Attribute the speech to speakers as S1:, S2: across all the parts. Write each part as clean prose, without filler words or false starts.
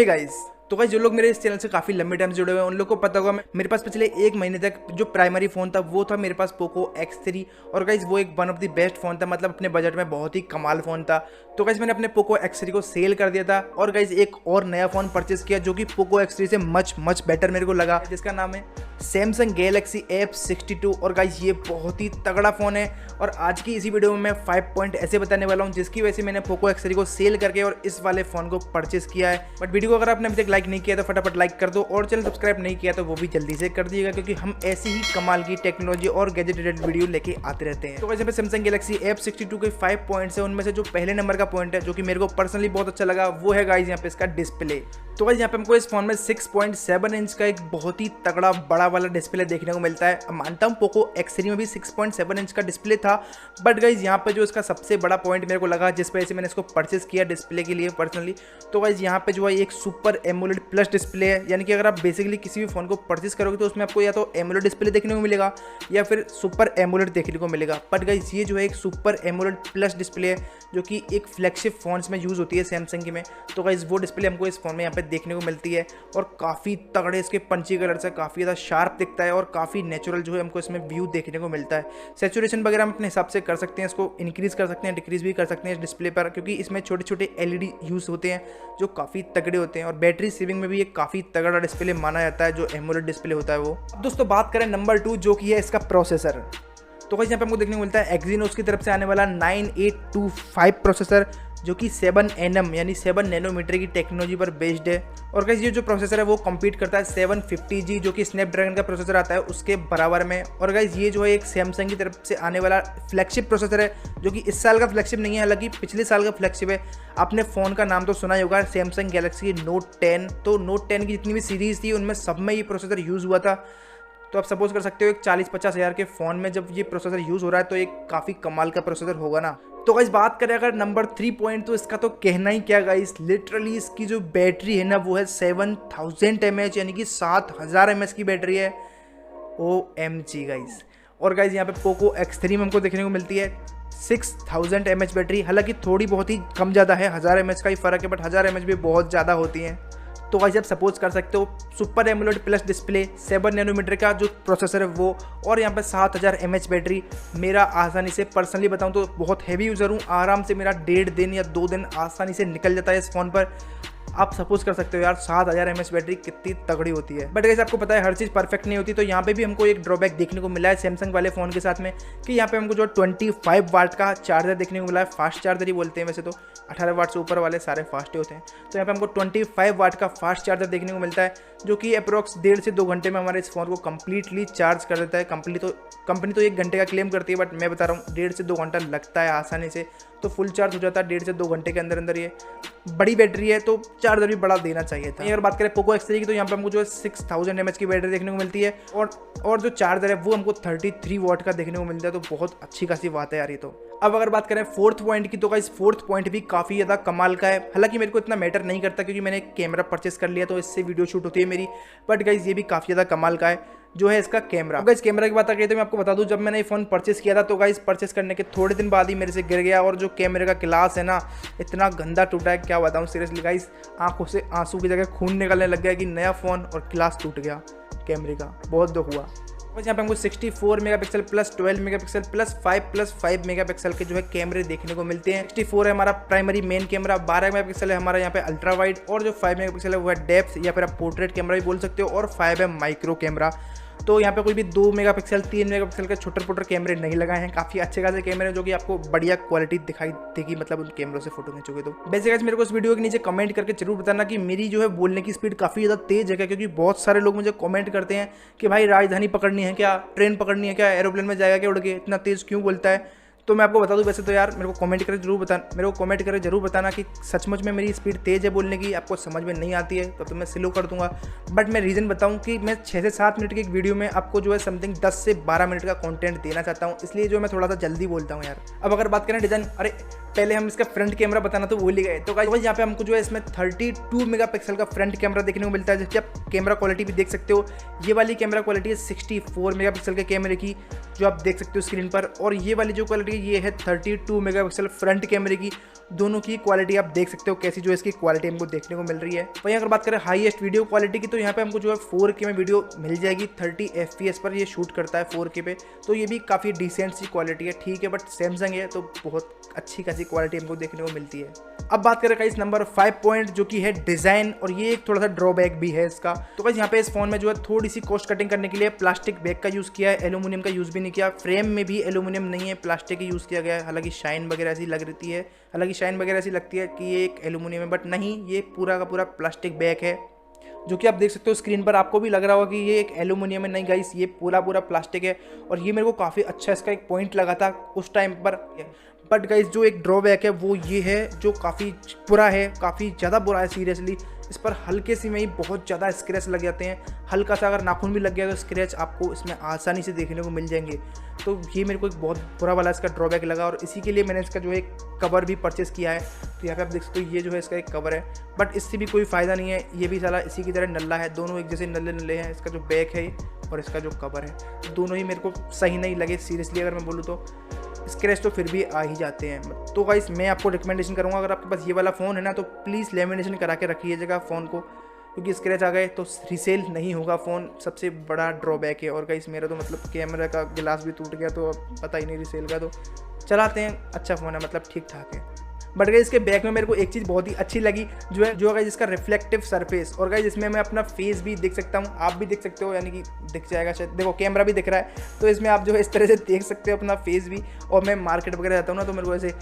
S1: Hey guys, तो guys जो लोग मेरे इस चैनल से काफ़ी लंबे टाइम से जुड़े हुए हैं उन लोग को पता होगा मेरे पास पिछले एक महीने तक जो प्राइमरी फ़ोन था वो था मेरे पास पोको X3। और गाइस वो एक one of the best phone था, मतलब अपने बजट में बहुत ही कमाल फ़ोन था। तो गाइस मैंने अपने पोको X3 को सेल कर दिया था और गाइस एक और नया फ़ोन परचेस किया जो कि पोको X3 से मच बेटर मेरे को लगा, जिसका नाम है सैमसंग गैलेक्सी F62। और गाइस ये बहुत ही तगड़ा फ़ोन है और आज की इसी वीडियो में मैं 5 पॉइंट ऐसे बताने वाला हूँ जिसकी वजह से मैंने पोको X3 को सेल करके और इस वाले फ़ोन को परचेस किया है। बट वीडियो को अगर आपने अभी तक लाइक नहीं किया तो फटाफट लाइक कर दो और चैनल सब्सक्राइब नहीं किया तो वो भी जल्दी से कर दिएगा, क्योंकि हम ऐसी ही कमाल की टेक्नोलॉजी और गैजेट रिलेटेड वीडियो लेके आते रहते हैं। तो वैसे पे सैमसंग गैलेक्सी F62 के 5 पॉइंट्स है, उनमें से जो पहले नंबर का पॉइंट है जो कि मेरे को पर्सनली बहुत अच्छा लगा वो है गाइस यहाँ पे इसका डिस्प्ले। तो गाइस यहाँ पे हमको इस फोन में 6.7 इंच का एक बहुत ही तगड़ा बड़ा वाला डिस्प्ले देखने को मिलता है। मानता हूँ पोको X3 में भी 6.7 इंच का डिस्प्ले था, बट गाइस यहाँ पे जो इसका सबसे बड़ा पॉइंट मेरे को लगा जिस वजह से मैंने इसको परचेस किया डिस्प्ले के लिए पर्सनली, तो गाइस यहाँ पे जो है एक सुपर एमोलेड प्लस डिस्प्ले है। यानी कि अगर आप बेसिकली किसी भी फोन को परचेस करोगे तो उसमें आपको या तो एमोलेड डिस्प्ले देखने को मिलेगा या फिर सुपर एमोलेड देखने को मिलेगा। बट गाइस ये जो है एक सुपर एमोलेड प्लस डिस्प्ले है जो कि एक फ्लैगशिप फोन्स में यूज़ होती है सैमसंग की में। तो गाइस वो डिस्प्ले हमको इस फोन में यहाँ पे देखने को मिलती है और काफ़ी तगड़े इसके पंची कलर से काफ़ी ज़्यादा शार्प दिखता है और काफ़ी नेचुरल जो है हमको इसमें व्यू देखने को मिलता है। सैचुरेशन वगैरह हम अपने हिसाब से कर सकते हैं, इसको इंक्रीज़ कर सकते हैं, डिक्रीज़ भी कर सकते हैं इस डिस्प्ले पर, क्योंकि इसमें छोटे छोटे LED यूज़ होते हैं जो काफ़ी तगड़े होते हैं। और बैटरी सेविंग में भी एक काफ़ी तगड़ा डिस्प्ले माना जाता है जो एमोलेड डिस्प्ले होता है वो। अब दोस्तों बात करें नंबर 2 जो कि है इसका प्रोसेसर। तो गाइस यहाँ पे हमको देखने को मिलता है एक्जीनोस की तरफ से आने वाला 9825 प्रोसेसर जो कि 7nm यानी 7 नैनोमीटर की टेक्नोलॉजी पर बेस्ड है। और गाइस ये जो प्रोसेसर है वो कम्पीट करता है 750G जो कि स्नैपड्रैगन का प्रोसेसर आता है उसके बराबर में। और गाइस ये जो है एक सैमसंग की तरफ से आने वाला फ्लैगशिप प्रोसेसर है जो कि इस साल का फ्लैगशिप नहीं है, हालांकि पिछले साल का फ्लैगशिप है। आपने फ़ोन का नाम तो सुना ही होगा, सैमसंग गैलेक्सी नोट 10। तो नोट 10 की जितनी भी सीरीज़ थी उनमें सब में ये प्रोसेसर यूज़ हुआ था। तो आप सपोज कर सकते हो एक 40-50 हज़ार के फ़ोन में जब ये प्रोसेसर यूज़ हो रहा है तो एक काफ़ी कमाल का प्रोसेसर होगा ना। तो गाइस बात करें अगर नंबर 3 पॉइंट तो इसका तो कहना ही क्या गाइस, लिटरली इसकी जो बैटरी है ना वो है 7000 mAh यानी कि 7000 mAh की बैटरी है। OMG guys. और गाइस यहाँ पे पोको X3 में हमको देखने को मिलती है 6000 mAh बैटरी, हालांकि थोड़ी बहुत ही कम ज़्यादा है, 1000 mAh का ही फ़र्क है, बट 1000 mAh भी बहुत ज़्यादा होती हैं। तो गाइस आप सपोज कर सकते हो super AMOLED plus display 7 nanometre का जो प्रोसेसर है वो, और यहाँ पे 7000 mAh बैटरी। मेरा आसानी से पर्सनली बताऊँ तो बहुत हैवी यूज़र हूँ, आराम से मेरा 1.5 दिन या 2 दिन आसानी से निकल जाता है इस फ़ोन पर। आप सपोज कर सकते हो यार 7000 mAh बैटरी कितनी तगड़ी होती है। बट गाइस आपको पता है हर चीज़ परफेक्ट नहीं होती, तो यहाँ पे भी हमको एक ड्रॉबैक देखने को मिला है सैमसंग वाले फ़ोन के साथ में कि यहाँ पे हमको जो 25 वाट का चार्जर देखने को मिला है। फास्ट चार्जर ही बोलते हैं वैसे तो, 18 वाट से ऊपर वाले सारे फास्ट ही होते हैं। तो यहाँ पे हमको 25 वाट का फास्ट चार्जर देखने को मिलता है जो कि अप्रोक्स 1.5 से 2 घंटे में हमारे इस फ़ोन को कम्प्लीटली चार्ज कर देता है। कंपनी तो 1 घंटे का क्लेम करती है, बट मैं बता रहा हूँ 1.5 से 2 घंटा लगता है आसानी से, तो फुल चार्ज हो जाता है 1.5 से 2 घंटे के अंदर अंदर। ये बड़ी बैटरी है तो चार्जर भी बड़ा देना चाहिए था। अगर बात करें पोको X3 की तो यहाँ पे हमको जो है 6000 mAh की बैटरी देखने को मिलती है और जो चार्जर है वो हमको 33 वाट का देखने को मिलता है, तो बहुत अच्छी खासी बात है यार ये तो। अब अगर बात करें 4th पॉइंट की तो गाइस 4th पॉइंट भी काफ़ी ज़्यादा कमाल का है, हालांकि मेरे को इतना मैटर नहीं करता क्योंकि मैंने कैमरा परचेस कर लिया तो इससे वीडियो शूट होती है मेरी। बट गाइस ये भी काफ़ी ज़्यादा कमाल का है जो है इसका कैमरा। गाइस कैमरा की बात करें तो मैं आपको बता दूं जब मैंने ये फ़ोन परचेस किया था तो गाइस परचेस करने के थोड़े दिन बाद ही मेरे से गिर गया और जो कैमरे का ग्लास है ना इतना गंदा टूटा है क्या बताऊं सीरियसली गाइस, आंखों से आंसू की जगह खून निकलने लग गया कि नया फ़ोन और ग्लास टूट गया कैमरे का, बहुत दुख हुआ। बस यहाँ पे हमको 64 megapixel plus 12 megapixel plus 5+5 megapixel के जो है कैमरे देखने को मिलते हैं। 64 है हमारा प्राइमरी मेन कैमरा, 12 मेगापिक्सल है हमारा यहाँ पे अल्ट्रा वाइड, और जो 5 मेगापिक्सल है वो है डेप्थ या फिर आप पोर्ट्रेट कैमरा भी बोल सकते हो, और 5 है माइक्रो कैमरा। तो यहाँ पे कोई भी 2 मेगापिक्सल 3 मेगापिक्सल के छोटे कैमरे नहीं लगाए हैं, काफ़ी अच्छे खासे कैमरे हैं जो कि आपको बढ़िया क्वालिटी दिखाई देगी, मतलब उन कैमरों से फोटो खींचोगे तो। वैसे गाइस मेरे को इस वीडियो के नीचे कमेंट करके जरूर बताना कि मेरी जो है बोलने की स्पीड काफ़ी ज़्यादा तेज़ है, क्योंकि बहुत सारे लोग मुझे कमेंट करते हैं कि भाई राजधानी पकड़नी है क्या, ट्रेन पकड़नी है क्या, एरोप्लेन में जाएगा क्या उड़ के, इतना तेज़ क्यों बोलता है। तो मैं आपको बता दूं वैसे तो यार मेरे को कमेंट करके जरूर बताना कि सचमुच में मेरी स्पीड तेज़ है बोलने की, आपको समझ में नहीं आती है तो मैं स्लो कर दूंगा। बट मैं रीज़न बताऊं कि मैं 6 से 7 मिनट की एक वीडियो में आपको जो है समथिंग 10 से 12 मिनट का कंटेंट देना चाहता हूं, इसलिए जो मैं थोड़ा सा जल्दी बोलता हूं यार। अब अगर बात करें डिज़ाइन, अरे पहले हम इसका फ्रंट कैमरा बताना तो भूल ही गए। तो गाइस यहाँ पे हमको जो है इसमें 32 मेगापिक्सल का फ्रंट कैमरा देखने को मिलता है, जबकि आप कैमरा क्वालिटी भी देख सकते हो। ये वाली कैमरा क्वालिटी है 64 मेगापिक्सल के कैमरे की, जो आप देख सकते हो स्क्रीन पर, और ये वाली जो क्वालिटी है ये है 32 मेगापिक्सल फ्रंट कैमरे की। दोनों की क्वालिटी आप देख सकते हो कैसी जो है इसकी क्वालिटी हमको देखने को मिल रही है। वहीं अगर बात करें हाईएस्ट वीडियो क्वालिटी की, तो यहाँ पे हमको जो है 4K में वीडियो मिल जाएगी। 30 FPS पर ये शूट करता है 4K पे, तो ये भी काफ़ी डिसेंट सी क्वालिटी है, ठीक है। बट सैमसंग है तो बहुत अच्छी खासी क्वालिटी हमको देखने को मिलती है। अब बात करें गाइस नंबर 5 पॉइंट, जो कि है डिज़ाइन, और ये एक थोड़ा सा ड्रॉबैक भी है इसका। तो गाइस यहाँ पे इस फोन में जो है थोड़ी सी कॉस्ट कटिंग करने के लिए प्लास्टिक बैग का यूज़ किया है, एल्यूमिनियम का यूज़ भी नहीं किया। फ्रेम में भी एल्यूमिनियम नहीं है, प्लास्टिक ही यूज़ किया गया है। हालांकि शाइन वगैरह ऐसी लग रही है, ऐसी लगती है कि ये एक एल्यूमिनियम है, बट नहीं, ये पूरा का पूरा प्लास्टिक बैग है, जो कि आप देख सकते हो स्क्रीन पर। आपको भी लग रहा होगा कि ये एक एल्यूमिनियम है, नहीं गाइस, ये पूरा प्लास्टिक है। और ये मेरे को काफ़ी अच्छा इसका एक पॉइंट लगा था उस टाइम पर। बट गाइस जो एक ड्रॉबैक है वो ये है, जो काफ़ी बुरा है, काफ़ी ज़्यादा बुरा है सीरियसली। इस पर हल्के से में ही बहुत ज़्यादा स्क्रैच लग जाते हैं। हल्का सा अगर नाखून भी लग गया तो स्क्रैच आपको इसमें आसानी से देखने को मिल जाएंगे। तो ये मेरे को एक बहुत बुरा वाला इसका ड्रॉबैक लगा, और इसी के लिए मैंने इसका जो है कवर भी परचेज़ किया है। तो यहाँ पे आप देख सकते हो ये जो है इसका एक कवर है, बट इससे भी कोई फ़ायदा नहीं है। ये भी साला इसी की तरह नल्ला है, दोनों एक जैसे नल्ले नल्ले हैं। इसका जो बैक है और इसका जो कवर है, दोनों ही मेरे को सही नहीं लगे सीरियसली। अगर मैं बोलूँ तो स्क्रैच तो फिर भी आ ही जाते हैं। तो गाइस मैं आपको रिकमेंडेशन करूँगा, अगर आपके पास ये वाला फ़ोन है ना, तो प्लीज़ लेमिनेशन करा के रखिएगा फ़ोन को, क्योंकि स्क्रैच आ गए तो रीसेल नहीं होगा फ़ोन, सबसे बड़ा ड्रॉबैक है। और गाइस मेरा तो मतलब कैमरा का गिलास भी टूट गया, तो पता ही नहीं रीसेल का, तो चलाते हैं, अच्छा फ़ोन है, मतलब ठीक ठाक है। बट गाइस इसके बैक में मेरे को एक चीज़ बहुत ही अच्छी लगी, जो गाइस इसका रिफ्लेक्टिव सरफेस। और गाइस इसमें मैं अपना फेस भी देख सकता हूँ, आप भी देख सकते हो, यानी कि दिख जाएगा शायद, देखो कैमरा भी दिख रहा है, तो इसमें आप जो है इस तरह से देख सकते हो अपना फेस भी। और मैं मार्केट वगैरह जाता हूँ ना, तो मेरे को ऐसे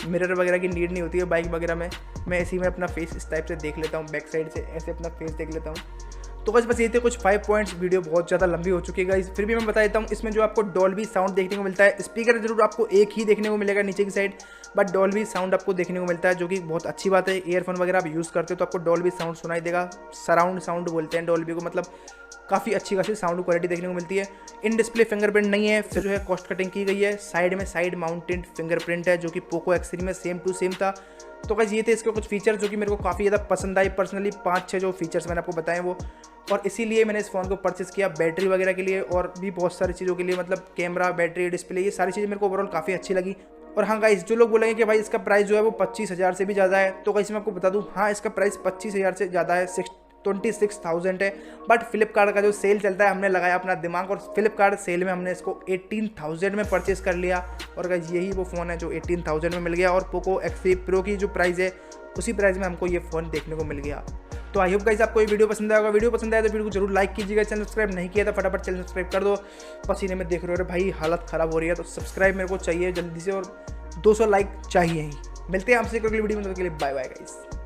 S1: मिरर वगैरह की नीड नहीं होती है बाइक वगैरह में, मैं इसी में अपना फेस इस टाइप से देख लेता हूँ, बैक साइड से ऐसे अपना फेस देख लेता हूँ। तो बस ये थे कुछ 5 पॉइंट्स। वीडियो बहुत ज़्यादा लंबी हो चुकी है गाइस, फिर भी मैं बता देता हूँ। इसमें जो आपको डॉल्बी साउंड देखने को मिलता है, स्पीकर जरूर आपको एक ही देखने को मिलेगा नीचे की साइड, बट डॉल्बी साउंड आपको देखने को मिलता है, जो कि बहुत अच्छी बात है। ईयरफोन वगैरह आप यूज़ करते हो तो आपको डॉल्बी साउंड सुनाई देगा। सराउंड साउंड बोलते हैं डॉल्बी को, मतलब काफ़ी अच्छी खासी साउंड क्वालिटी देखने को मिलती है। इन डिस्प्ले फिंगरप्रिंट नहीं है, फिर जो है कॉस्ट कटिंग की गई है। साइड में साइड माउंटेड फिंगरप्रिंट है, जो कि पोको X3 में सेम टू सेम था। तो गाइस ये थे इसके कुछ फीचर जो कि मेरे को काफ़ी ज़्यादा पसंद आई पर्सनली। 5-6 जो फीचर्स मैंने आपको बताए वो, और इसीलिए मैंने इस फ़ोन को परचेस किया, बैटरी वगैरह के लिए और भी बहुत सारी चीज़ों के लिए, मतलब कैमरा, बैटरी, डिस्प्ले, ये सारी चीज़ें मेरे को ओवरऑल काफ़ी अच्छी लगी। और हाँ गाइस, जो लोग बोलेंगे कि भाई इसका प्राइस जो है वो 25,000 से भी ज़्यादा है, तो गाइस मैं आपको बता दूँ, हाँ इसका प्राइस 25,000 से ज़्यादा है, 26,000 है। बट फ्लिपकार्ट का जो सेल चलता है, हमने लगाया अपना दिमाग और फ्लिपकार्ट सेल में हमने इसको 18,000 में परचेस कर लिया। और गाइस यही वो फ़ोन है जो 18,000 में मिल गया, और पोको X3 प्रो की जो प्राइस है उसी प्राइस में हमको ये फ़ोन देखने को मिल गया। तो आई होप गाइस आपको ये वीडियो पसंद आएगा। वीडियो पसंद आया तो वीडियो को जरूर लाइक कीजिएगा। चैनल सब्सक्राइब नहीं किया तो फटाफट चैनल सब्सक्राइब कर दो। पसीने में देख रहे हो भाई, हालत ख़राब हो रही है, तो सब्सक्राइब मेरे को चाहिए जल्दी से, और 200 लाइक चाहिए ही। मिलते हैं आपसे एक अगली वीडियो में, तब तक के लिए बाय बाय गाइस।